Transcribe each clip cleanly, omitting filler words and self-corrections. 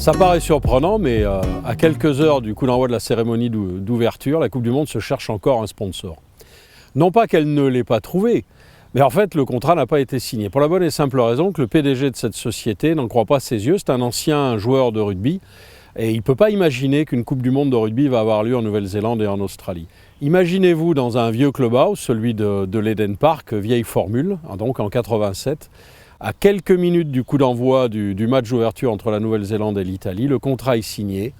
Ça paraît surprenant, mais à quelques heures du coup d'envoi de la cérémonie d'ouverture, la Coupe du Monde se cherche encore un sponsor. Non pas qu'elle ne l'ait pas trouvé, mais en fait le contrat n'a pas été signé. Pour la bonne et simple raison que le PDG de cette société n'en croit pas ses yeux. C'est un ancien joueur de rugby et il ne peut pas imaginer qu'une Coupe du Monde de rugby va avoir lieu en Nouvelle-Zélande et en Australie. Imaginez-vous dans un vieux clubhouse, celui de l'Eden Park, vieille formule, donc en 87, à quelques minutes du coup d'envoi du match d'ouverture entre la Nouvelle-Zélande et l'Italie, le contrat est signé.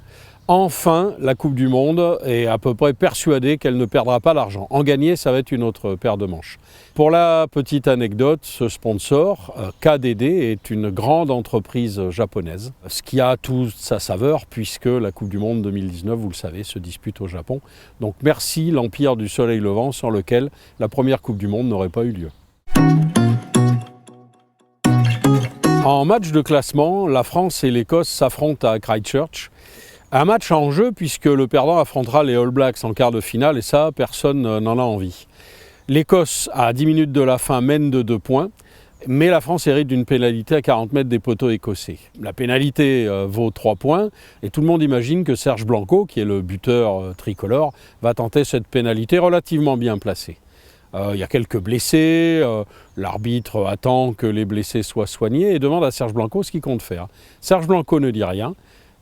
Enfin, la Coupe du Monde est à peu près persuadée qu'elle ne perdra pas l'argent. En gagner, ça va être une autre paire de manches. Pour la petite anecdote, ce sponsor, KDD, est une grande entreprise japonaise, ce qui a toute sa saveur puisque la Coupe du Monde 2019, vous le savez, se dispute au Japon. Donc merci l'Empire du Soleil Levant sans lequel la première Coupe du Monde n'aurait pas eu lieu. En match de classement, la France et l'Écosse s'affrontent à Christchurch. Un match en jeu puisque le perdant affrontera les All Blacks en quart de finale et ça, personne n'en a envie. L'Écosse, à 10 minutes de la fin, mène de 2 points, mais la France hérite d'une pénalité à 40 mètres des poteaux écossais. La pénalité vaut 3 points et tout le monde imagine que Serge Blanco, qui est le buteur tricolore, va tenter cette pénalité relativement bien placée. Il y a quelques blessés, l'arbitre attend que les blessés soient soignés et demande à Serge Blanco ce qu'il compte faire. Serge Blanco ne dit rien,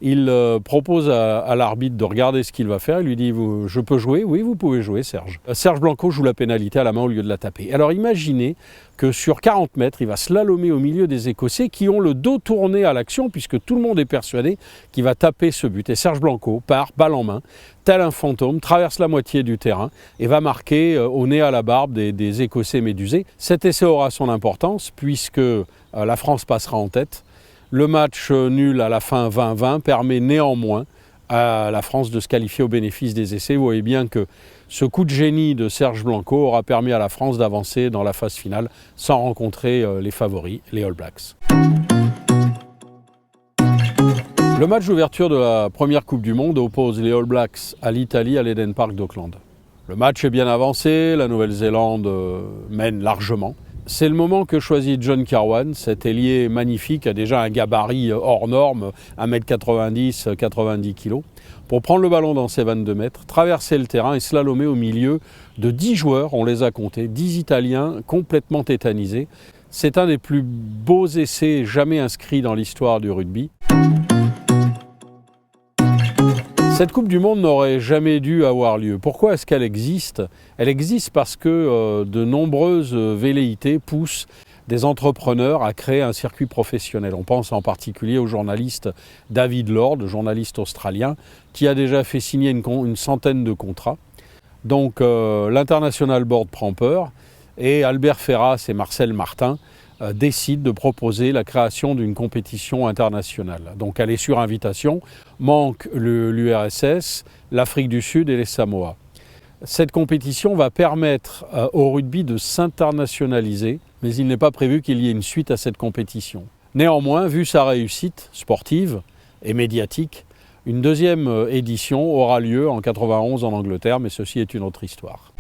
il propose à l'arbitre de regarder ce qu'il va faire, il lui dit « Je peux jouer ?» « Oui, vous pouvez jouer, Serge. » Serge Blanco joue la pénalité à la main au lieu de la taper. Alors imaginez que sur 40 mètres, il va slalomer au milieu des Écossais qui ont le dos tourné à l'action puisque tout le monde est persuadé qu'il va taper ce but. Et Serge Blanco part, balle en main, tel un fantôme, traverse la moitié du terrain et va marquer au nez à la barbe des Écossais médusés. Cet essai aura son importance puisque la France passera en tête. Le match nul à la fin 20-20 permet néanmoins à la France de se qualifier au bénéfice des essais. Vous voyez bien que ce coup de génie de Serge Blanco aura permis à la France d'avancer dans la phase finale sans rencontrer les favoris, les All Blacks. Le match d'ouverture de la première Coupe du Monde oppose les All Blacks à l'Italie à l'Eden Park d'Auckland. Le match est bien avancé, la Nouvelle-Zélande mène largement. C'est le moment que choisit John Kirwan, cet ailier magnifique, a déjà un gabarit hors norme, 1m90, 90 kg, pour prendre le ballon dans ses 22 mètres, traverser le terrain et slalomer au milieu de 10 joueurs, on les a comptés, 10 Italiens complètement tétanisés. C'est un des plus beaux essais jamais inscrits dans l'histoire du rugby. Cette Coupe du Monde n'aurait jamais dû avoir lieu. Pourquoi est-ce qu'elle existe ? Elle existe parce que de nombreuses velléités poussent des entrepreneurs à créer un circuit professionnel. On pense en particulier au journaliste David Lord, journaliste australien, qui a déjà fait signer une centaine de contrats. Donc l'International Board prend peur et Albert Ferras et Marcel Martin décide de proposer la création d'une compétition internationale. Donc elle est sur invitation, manque l'URSS, l'Afrique du Sud et les Samoa. Cette compétition va permettre au rugby de s'internationaliser, mais il n'est pas prévu qu'il y ait une suite à cette compétition. Néanmoins, vu sa réussite sportive et médiatique, une deuxième édition aura lieu en 1991 en Angleterre, mais ceci est une autre histoire.